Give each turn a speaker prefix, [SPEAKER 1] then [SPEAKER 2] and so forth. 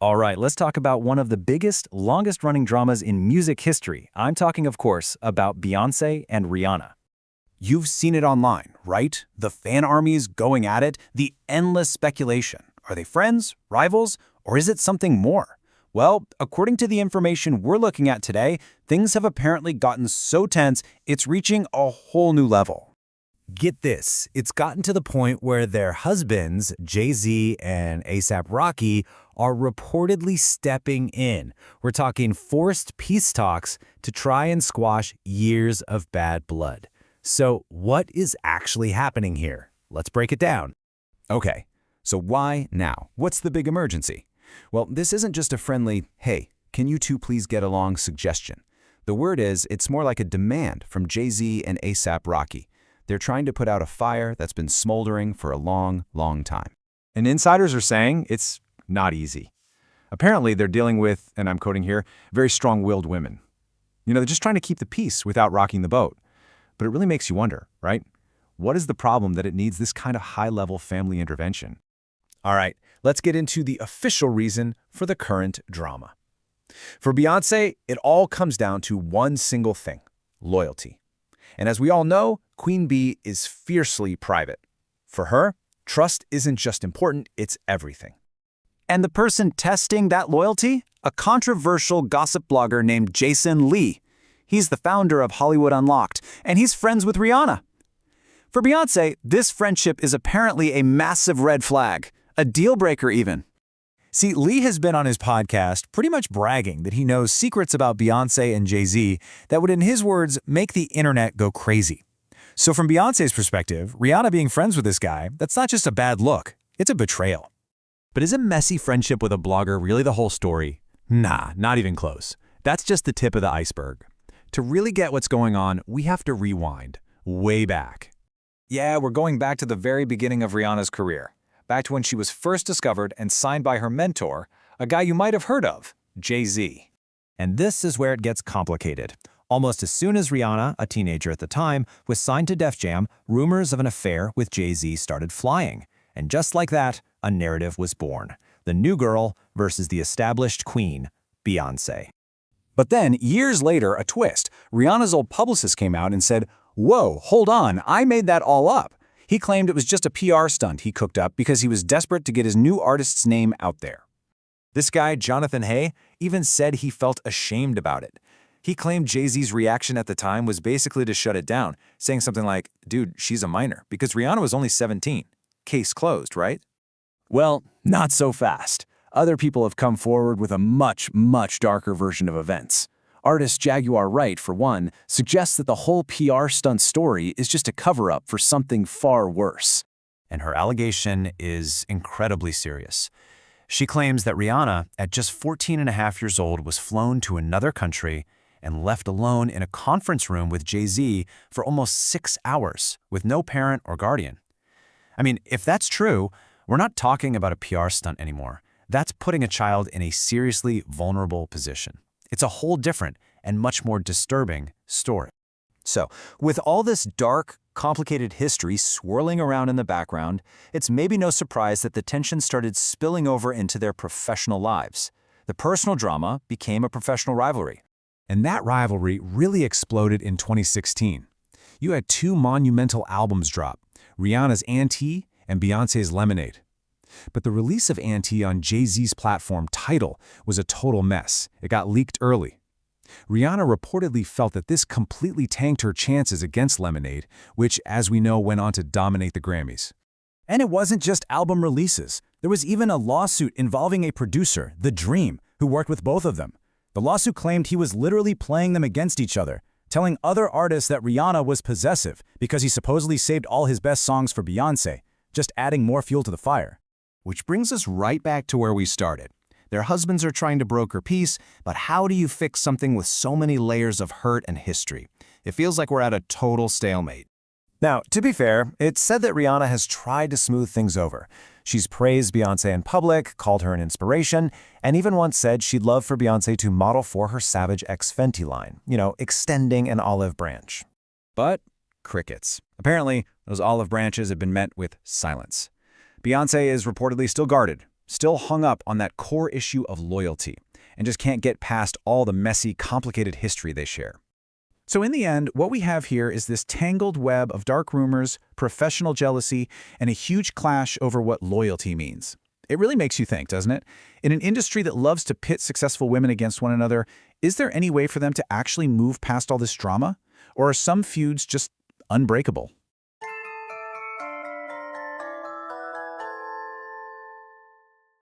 [SPEAKER 1] All right, let's talk about one of the biggest, longest-running dramas in music history. I'm talking, of course, about Beyoncé and Rihanna.
[SPEAKER 2] You've seen it online, right? The fan armies going at it, the endless speculation. Are they friends, rivals, or is it something more? Well, according to the information we're looking at today, things have apparently gotten so tense, it's reaching a whole new level.
[SPEAKER 3] Get this, it's gotten to the point where their husbands, Jay-Z and A$AP Rocky, are reportedly stepping in. We're talking forced peace talks to try and squash years of bad blood. So what is actually happening here? Let's break it down.
[SPEAKER 4] Okay, so why now? What's the big emergency? Well, this isn't just a friendly, hey, can you two please get along suggestion. The word is, it's more like a demand from Jay-Z and A$AP Rocky. They're trying to put out a fire that's been smoldering for a long, long time.
[SPEAKER 1] And insiders are saying it's not easy. Apparently, they're dealing with, and I'm quoting here, very strong-willed women. They're just trying to keep the peace without rocking the boat. But it really makes you wonder, right? What is the problem that it needs this kind of high-level family intervention?
[SPEAKER 3] All right, let's get into the official reason for the current drama. For Beyoncé, it all comes down to one single thing: loyalty. And as we all know, Queen Bee is fiercely private. For her, trust isn't just important, it's everything.
[SPEAKER 2] And the person testing that loyalty? A controversial gossip blogger named Jason Lee. He's the founder of Hollywood Unlocked, and he's friends with Rihanna. For Beyoncé, this friendship is apparently a massive red flag, a deal breaker even.
[SPEAKER 3] See, Lee has been on his podcast pretty much bragging that he knows secrets about Beyoncé and Jay-Z that would, in his words, make the internet go crazy. So from Beyoncé's perspective, Rihanna being friends with this guy, that's not just a bad look, it's a betrayal. But is a messy friendship with a blogger really the whole story? Nah, not even close. That's just the tip of the iceberg. To really get what's going on, we have to rewind, way back.
[SPEAKER 1] Yeah, we're going back to the very beginning of Rihanna's career. Back to when she was first discovered and signed by her mentor, a guy you might have heard of, Jay-Z.
[SPEAKER 3] And this is where it gets complicated. Almost as soon as Rihanna, a teenager at the time, was signed to Def Jam, rumors of an affair with Jay-Z started flying. And just like that, a narrative was born. The new girl versus the established queen, Beyoncé.
[SPEAKER 2] But then, years later, a twist. Rihanna's old publicist came out and said, "Whoa, hold on, I made that all up." He claimed it was just a PR stunt he cooked up because he was desperate to get his new artist's name out there.
[SPEAKER 3] This guy, Jonathan Hay, even said he felt ashamed about it. He claimed Jay-Z's reaction at the time was basically to shut it down, saying something like, dude, she's a minor, because Rihanna was only 17. Case closed, right?
[SPEAKER 2] Well, not so fast. Other people have come forward with a much, much darker version of events. Artist Jaguar Wright, for one, suggests that the whole PR stunt story is just a cover-up for something far worse.
[SPEAKER 3] And her allegation is incredibly serious. She claims that Rihanna, at just 14.5 years old, was flown to another country and left alone in a conference room with Jay-Z for almost 6 hours with no parent or guardian. I mean, if that's true, we're not talking about a PR stunt anymore. That's putting a child in a seriously vulnerable position. It's a whole different and much more disturbing story.
[SPEAKER 2] So, with all this dark, complicated history swirling around in the background, it's maybe no surprise that the tension started spilling over into their professional lives. The personal drama became a professional rivalry.
[SPEAKER 3] And that rivalry really exploded in 2016. You had two monumental albums drop, Rihanna's Auntie and Beyoncé's Lemonade. But the release of Auntie on Jay-Z's platform Tidal was a total mess. It got leaked early. Rihanna reportedly felt that this completely tanked her chances against Lemonade, which, as we know, went on to dominate the Grammys. And it wasn't just album releases. There was even a lawsuit involving a producer, The Dream, who worked with both of them. The lawsuit claimed he was literally playing them against each other, telling other artists that Rihanna was possessive because he supposedly saved all his best songs for Beyoncé, just adding more fuel to the fire.
[SPEAKER 4] Which brings us right back to where we started. Their husbands are trying to broker peace, but how do you fix something with so many layers of hurt and history? It feels like we're at a total stalemate.
[SPEAKER 3] Now, to be fair, it's said that Rihanna has tried to smooth things over. She's praised Beyoncé in public, called her an inspiration, and even once said she'd love for Beyoncé to model for her Savage X Fenty line, extending an olive branch. But crickets. Apparently, those olive branches have been met with silence. Beyoncé is reportedly still guarded,
[SPEAKER 2] still hung up on that core issue of loyalty, and just can't get past all the messy, complicated history they share.
[SPEAKER 3] So in the end, what we have here is this tangled web of dark rumors, professional jealousy, and a huge clash over what loyalty means. It really makes you think, doesn't it? In an industry that loves to pit successful women against one another, is there any way for them to actually move past all this drama? Or are some feuds just unbreakable?